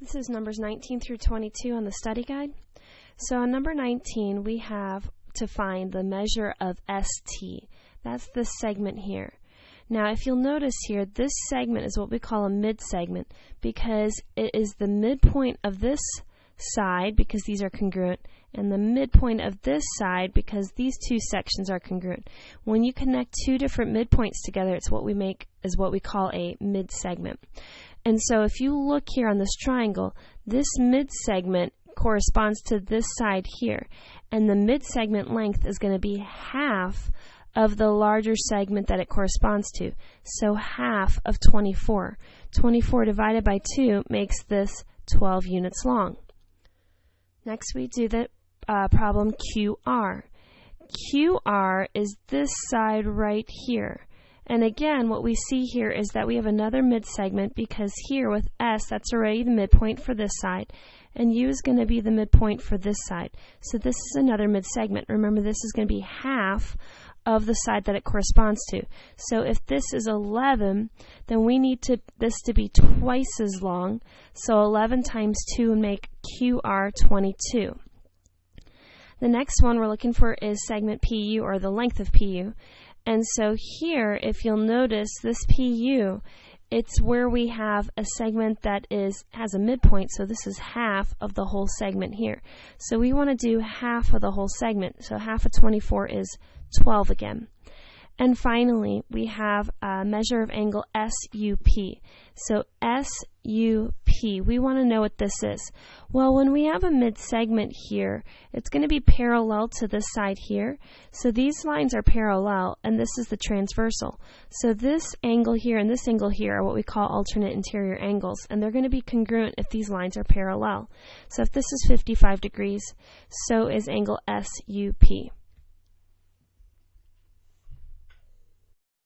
This is numbers 19 through 22 on the study guide. So on number 19, we have to find the measure of ST. That's this segment here. Now, if you'll notice here, this segment is what we call a mid-segment because it is the midpoint of this side, because these are congruent, and the midpoint of this side because these two sections are congruent. When you connect two different midpoints together, it's what we call a mid-segment. And so if you look here on this triangle, this mid-segment corresponds to this side here, and the mid-segment length is going to be half of the larger segment that it corresponds to. So half of 24. 24 divided by 2 makes this 12 units long. Next we do the problem QR. QR is this side right here. And again, what we see here is that we have another mid-segment because here with S, that's already the midpoint for this side, and U is going to be the midpoint for this side. So this is another mid-segment. Remember, this is going to be half of the side that it corresponds to. So if this is 11, then we need this to be twice as long. So 11 times 2 would make QR 22. The next one we're looking for is segment PU, or the length of PU. And so here, if you'll notice, this PU, it's where we have a segment that has a midpoint, so this is half of the whole segment here. So we want to do half of the whole segment, so half of 24 is 12 again. And finally, we have a measure of angle SUP. So SUP, we want to know what this is. Well, when we have a mid-segment here, it's going to be parallel to this side here. So these lines are parallel, and this is the transversal. So this angle here and this angle here are what we call alternate interior angles, and they're going to be congruent if these lines are parallel. So if this is 55 degrees, so is angle SUP.